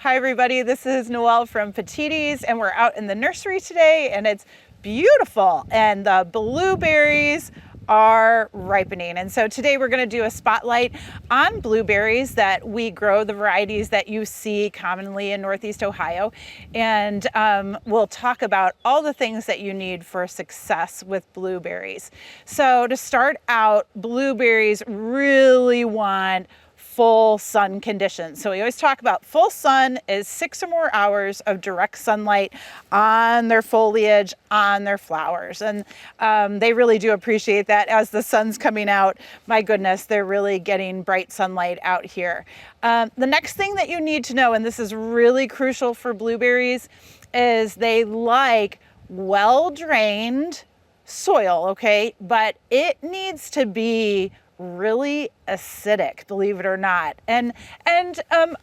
Hi everybody, this is Noelle from Petites, and we're out in the nursery today and it's beautiful and the blueberries are ripening. And so today we're going to do a spotlight on blueberries that we grow, the varieties that you see commonly in Northeast Ohio. And we'll talk about all the things that you need for success with blueberries. So to start out, blueberries really want full sun conditions. So we always talk about full sun is 6 or more hours of direct sunlight on their foliage, on their flowers. And they really do appreciate that as the sun's coming out. My goodness, they're really getting bright sunlight out here. The next thing that you need to know, and this is really crucial for blueberries, is they like well-drained soil, okay? But it needs to be really acidic, believe it or not, and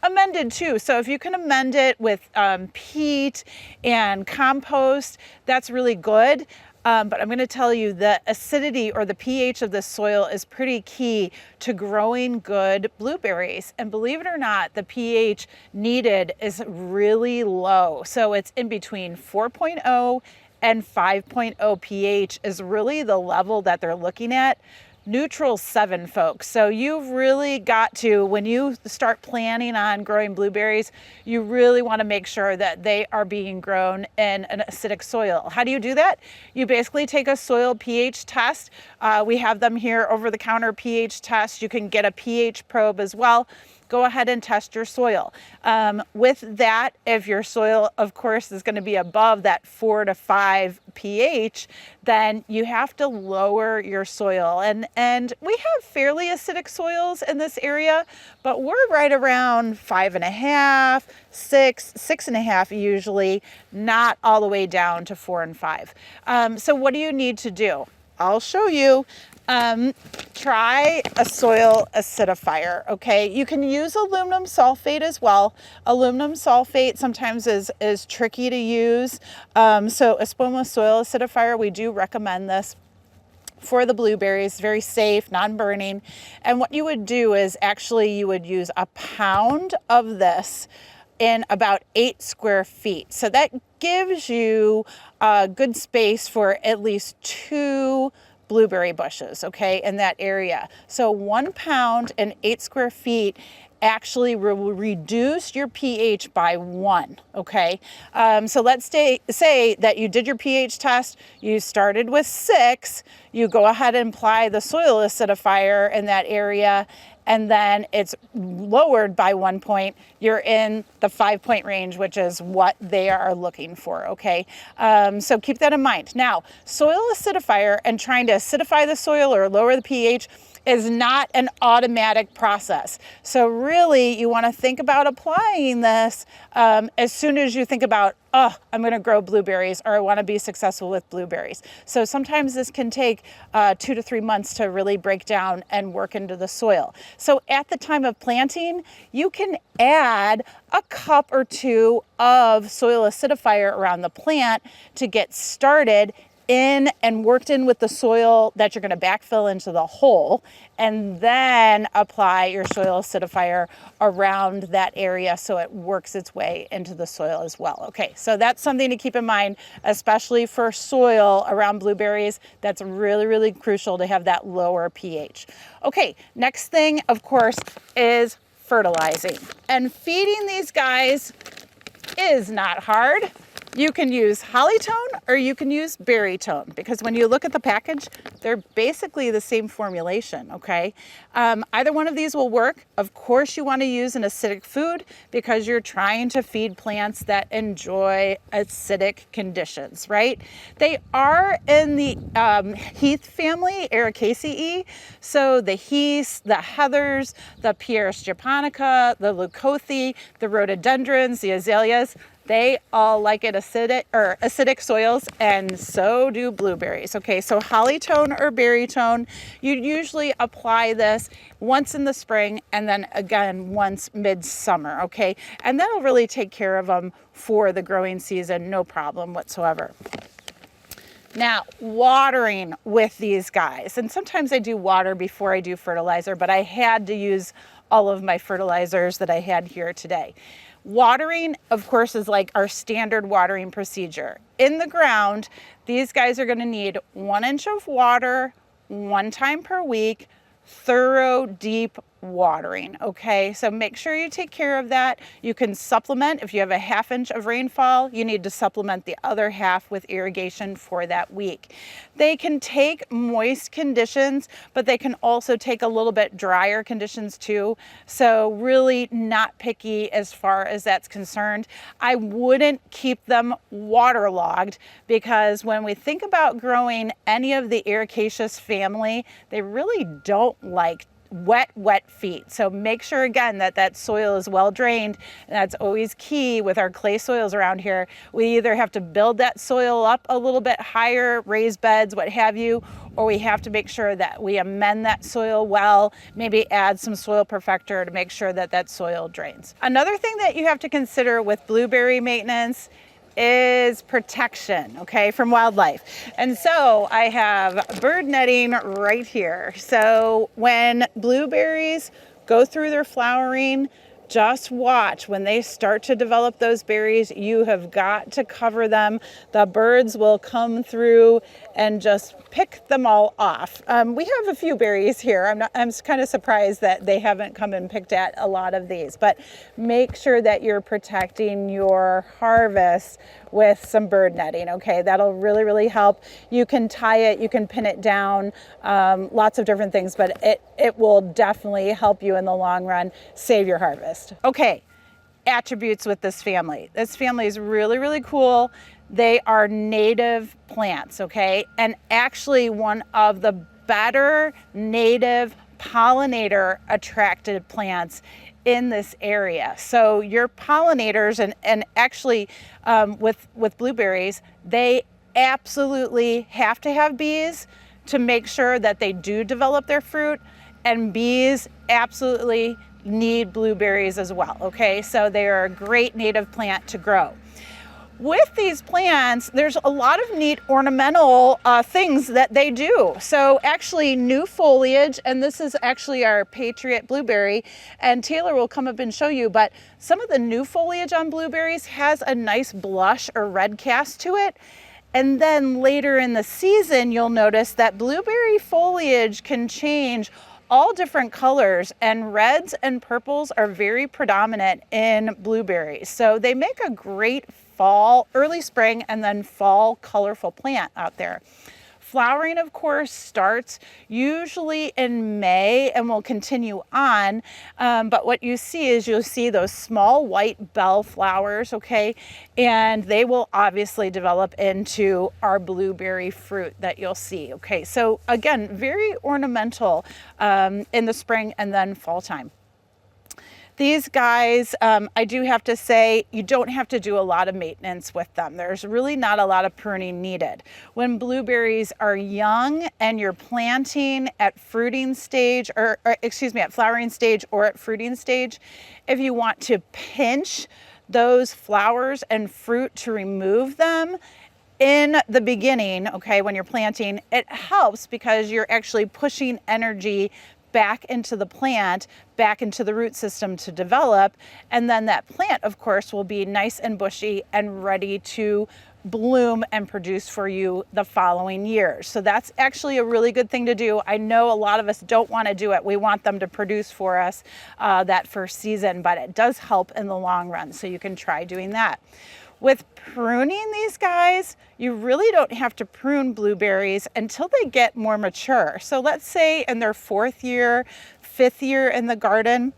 amended too. So if you can amend it with peat and compost, that's really good. But I'm going to tell you the acidity or the pH of the soil is pretty key to growing good blueberries. And believe it or not, the pH needed is really low. So it's in between 4.0 and 5.0 pH is really the level that they're looking at. Neutral 7, folks. So you've really got to, when you start planning on growing blueberries, you really want to make sure that they are being grown in an acidic soil. How do you do that? You basically take a soil pH test. We have them here, over-the-counter pH test. You can get a pH probe as well. Go ahead and test your soil. With that, if your soil, of course, is going to be above that 4 to 5 pH, then you have to lower your soil. And we have fairly acidic soils in this area, but we're right around 5.5, 6, 6.5 usually, not all the way down to 4 and 5. So what do you need to do? I'll show you. Try a soil acidifier, okay? You can use aluminum sulfate as well. Aluminum sulfate sometimes is tricky to use. So Espoma soil acidifier, we do recommend this for the blueberries, very safe, non-burning. And what you would do is actually you would use a pound of this in about 8 square feet. So that gives you a good space for at least 2 blueberry bushes, okay, in that area. So 1 pound and 8 square feet actually will reduce your pH by 1, okay? So let's say that you did your pH test, you started with 6, you go ahead and apply the soil acidifier in that area, and then it's lowered by 1 point, you're in the 5-point range, which is what they are looking for, okay? So keep that in mind. Now, soil acidifier and trying to acidify the soil or lower the pH is not an automatic process. So really, you want to think about applying this as soon as you think about, oh, I'm going to grow blueberries, or I want to be successful with blueberries. So sometimes this can take 2 to 3 months to really break down and work into the soil. So at the time of planting, you can add a cup or 2 of soil acidifier around the plant to get started in and worked in with the soil that you're going to backfill into the hole, and then apply your soil acidifier around that area so it works its way into the soil as well. Okay, so that's something to keep in mind, especially for soil around blueberries. That's really, really crucial to have that lower pH. Okay, next thing, of course, is fertilizing. And feeding these guys is not hard. You can use Hollytone or you can use Berrytone, because when you look at the package, they're basically the same formulation, okay? Either one of these will work. Of course, you want to use an acidic food because you're trying to feed plants that enjoy acidic conditions, right? They are in the heath family, Ericaceae. So the heaths, the heathers, the Pieris japonica, the leucothea, the rhododendrons, the azaleas, they all like it acidic soils, and so do blueberries. Okay, so Hollytone or Berrytone, you usually apply this once in the spring and then again once midsummer, okay? And that'll really take care of them for the growing season, no problem whatsoever. Now, watering with these guys, and sometimes I do water before I do fertilizer, but I had to use all of my fertilizers that I had here today. Watering, of course, is like our standard watering procedure. In the ground, these guys are going to need 1 inch of water 1 time per week, thorough, deep watering. Okay, so make sure you take care of that. You can supplement. If you have a 1/2 inch of rainfall, you need to supplement the other half with irrigation for that week. They can take moist conditions, but they can also take a little bit drier conditions too. So really not picky as far as that's concerned. I wouldn't keep them waterlogged, because when we think about growing any of the Ericaceous family, they really don't like wet feet. So make sure again that soil is well drained, and that's always key with our clay soils around here. We either have to build that soil up a little bit higher, raise beds, what have you, or we have to make sure that we amend that soil well, maybe add some soil perfector to make sure that soil drains. Another thing that you have to consider with blueberry maintenance is protection, okay, from wildlife. And so I have bird netting right here. So when blueberries go through their flowering, just watch when they start to develop those berries. You have got to cover them. The birds will come through and just pick them all off. We have a few berries here. I'm kind of surprised that they haven't come and picked at a lot of these, but make sure that you're protecting your harvest with some bird netting. Okay, that'll really, really help. You can tie it, you can pin it down, lots of different things, but it will definitely help you in the long run save your harvest. Okay, attributes with this family. This family is really, really cool. They are native plants, okay? And actually one of the better native pollinator attracted plants in this area. So your pollinators, and actually with blueberries, they absolutely have to have bees to make sure that they do develop their fruit, and bees absolutely need blueberries as well, okay? So they are a great native plant to grow. With these plants, there's a lot of neat ornamental things that they do. So actually new foliage, and this is actually our Patriot blueberry, and Taylor will come up and show you, but some of the new foliage on blueberries has a nice blush or red cast to it. And then later in the season, you'll notice that blueberry foliage can change all different colors, and reds and purples are very predominant in blueberries. So they make a great fall, early spring, and then fall colorful plant out there. Flowering, of course, starts usually in May and will continue on. But what you see is you'll see those small white bell flowers, okay? And they will obviously develop into our blueberry fruit that you'll see, okay? So again, very ornamental in the spring and then fall time. These guys, I do have to say, you don't have to do a lot of maintenance with them. There's really not a lot of pruning needed. When blueberries are young and you're planting at fruiting stage, or excuse me, at flowering stage or at fruiting stage, if you want to pinch those flowers and fruit to remove them in the beginning, okay, when you're planting, it helps because you're actually pushing energy back into the plant, back into the root system to develop. And then that plant, of course, will be nice and bushy and ready to bloom and produce for you the following year. So that's actually a really good thing to do. I know a lot of us don't want to do it. We want them to produce for us that first season, but it does help in the long run. So you can try doing that. With pruning these guys, you really don't have to prune blueberries until they get more mature. So let's say in their 4th year, 5th year in the garden,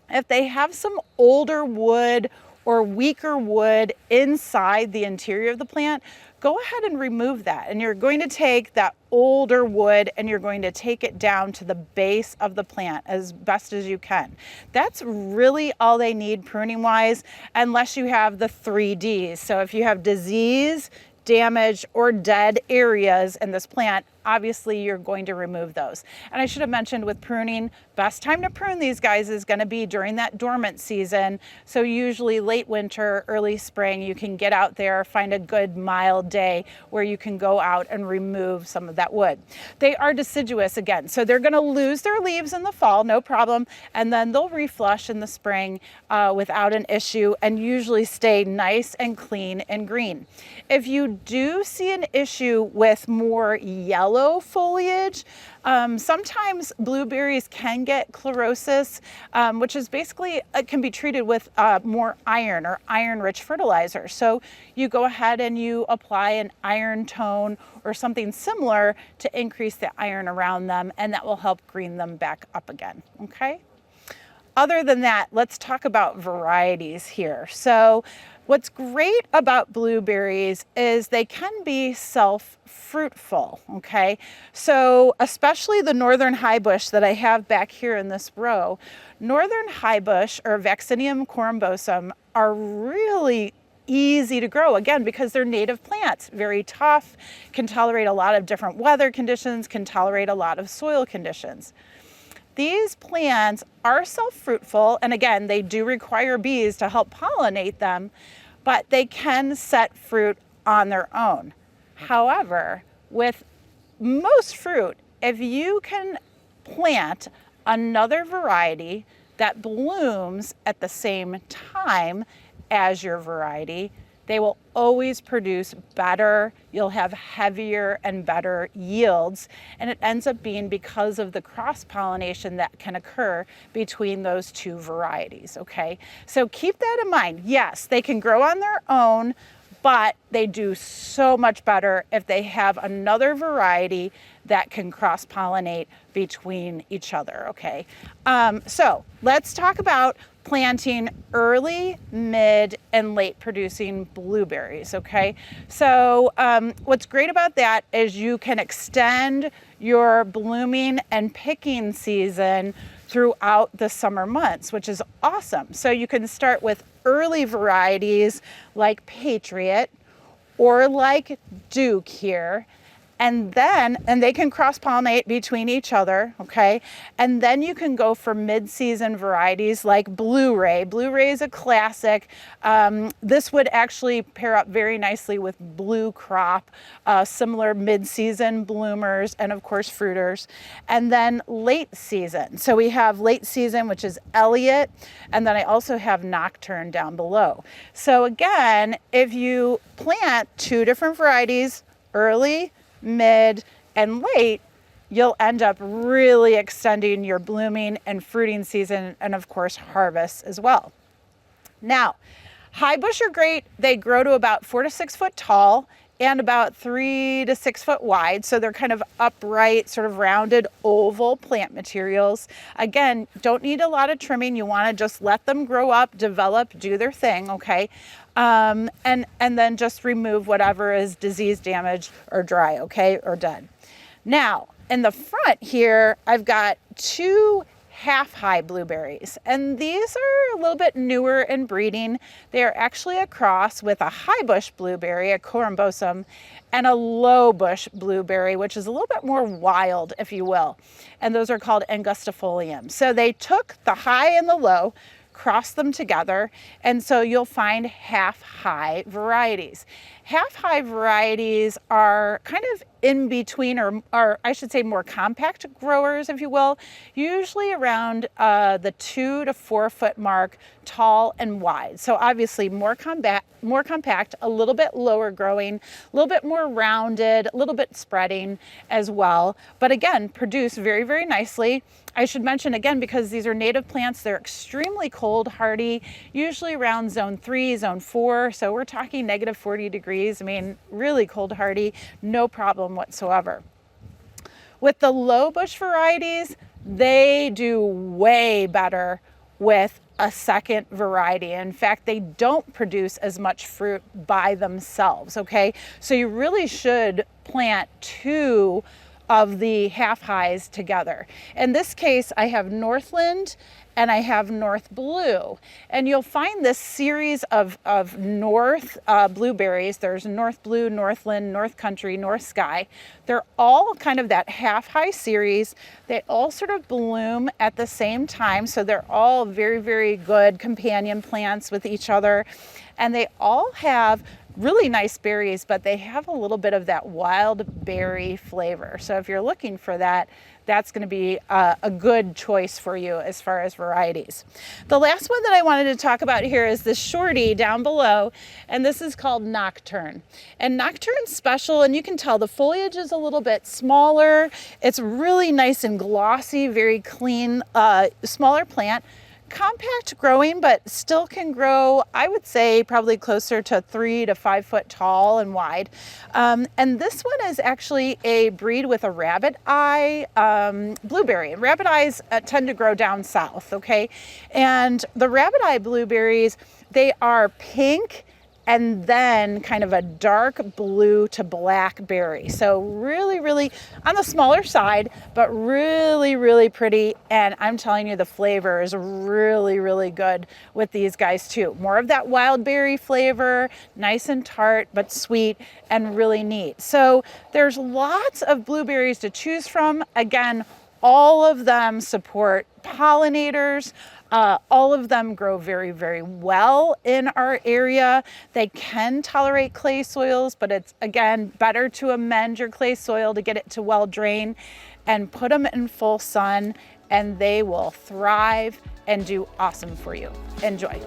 if they have some older wood or weaker wood inside the interior of the plant, go ahead and remove that. And you're going to take that older wood and you're going to take it down to the base of the plant as best as you can. That's really all they need pruning wise, unless you have the 3 Ds. So if you have disease, damage, or dead areas in this plant, obviously you're going to remove those. And I should have mentioned with pruning, best time to prune these guys is going to be during that dormant season. So usually late winter, early spring, you can get out there, find a good mild day where you can go out and remove some of that wood. They are deciduous again, so they're going to lose their leaves in the fall, no problem, and then they'll reflush in the spring without an issue and usually stay nice and clean and green. If you do see an issue with more yellow foliage, sometimes blueberries can get chlorosis, which is basically, it can be treated with more iron or iron-rich fertilizer. So you go ahead and you apply an iron tone or something similar to increase the iron around them, and that will help green them back up again, okay? Other than that, let's talk about varieties here. So what's great about blueberries is they can be self-fruitful, okay? So especially the northern highbush that I have back here in this row, northern highbush or Vaccinium corymbosum are really easy to grow, again, because they're native plants, very tough, can tolerate a lot of different weather conditions, can tolerate a lot of soil conditions. These plants are self-fruitful, and again, they do require bees to help pollinate them, but they can set fruit on their own. However, with most fruit, if you can plant another variety that blooms at the same time as your variety, they will always produce better, you'll have heavier and better yields, and it ends up being because of the cross-pollination that can occur between those two varieties, okay? So keep that in mind. Yes, they can grow on their own, but they do so much better if they have another variety that can cross-pollinate between each other, okay? So let's talk about planting early, mid, and late producing blueberries, okay? So what's great about that is you can extend your blooming and picking season throughout the summer months, which is awesome. So you can start with early varieties like Patriot or like Duke here, and they can cross-pollinate between each other, okay? And then you can go for mid-season varieties like Blue Ray. Blue Ray is a classic. This would actually pair up very nicely with Blue Crop, similar mid-season bloomers, and of course fruiters. And then late season. So we have late season, which is Elliott, and then I also have Nocturne down below. So again, if you plant two different varieties, early, mid, and late, you'll end up really extending your blooming and fruiting season, and of course harvest as well. Now, high bush are great. They grow to about 4 to 6 foot tall and about 3 to 6 foot wide. So they're kind of upright, sort of rounded oval plant materials. Again, don't need a lot of trimming. You want to just let them grow up, develop, do their thing, okay? And then just remove whatever is disease damaged or dry, okay, or dead. Now, in the front here, I've got two half-high blueberries, and these are a little bit newer in breeding. They are actually a cross with a high bush blueberry, a corymbosum, and a low bush blueberry, which is a little bit more wild, if you will. And those are called angustifolium. So they took the high and the low, cross them together, and so you'll find half-high varieties. Half-high varieties are kind of in between, or I should say more compact growers, if you will, usually around the 2 to 4 foot mark, tall and wide. So obviously more compact, a little bit lower growing, a little bit more rounded, a little bit spreading as well. But again, produce very, very nicely. I should mention again, because these are native plants, they're extremely cold hardy, usually around zone 3, zone 4. So we're talking negative 40 degrees. I mean, really cold hardy, no problem whatsoever. With the low bush varieties, they do way better with a second variety. In fact, they don't produce as much fruit by themselves, okay? So you really should plant two of the half highs together. In this case, I have Northland and I have North Blue. And you'll find this series of North blueberries. There's North Blue, Northland, North Country, North Sky. They're all kind of that half-high series. They all sort of bloom at the same time, so they're all very, very good companion plants with each other. And they all have really nice berries, but they have a little bit of that wild berry flavor. So if you're looking for that, that's going to be a good choice for you as far as varieties. The last one that I wanted to talk about here is the shorty down below, and this is called Nocturne. And Nocturne's special, and you can tell the foliage is a little bit smaller. It's really nice and glossy, very clean, smaller plant. Compact growing, but still can grow, I would say, probably closer to 3 to 5 foot tall and wide. And this one is actually a breed with a rabbit eye blueberry. And rabbit eyes tend to grow down south, okay? And the rabbit eye blueberries, they are pink and then kind of a dark blue to black berry. So really, really on the smaller side, but really, really pretty. And I'm telling you, the flavor is really, really good with these guys too. More of that wild berry flavor, nice and tart, but sweet and really neat. So there's lots of blueberries to choose from. Again, all of them support pollinators. All of them grow very, very well in our area. They can tolerate clay soils, but it's, again, better to amend your clay soil to get it to well drain and put them in full sun, and they will thrive and do awesome for you. Enjoy.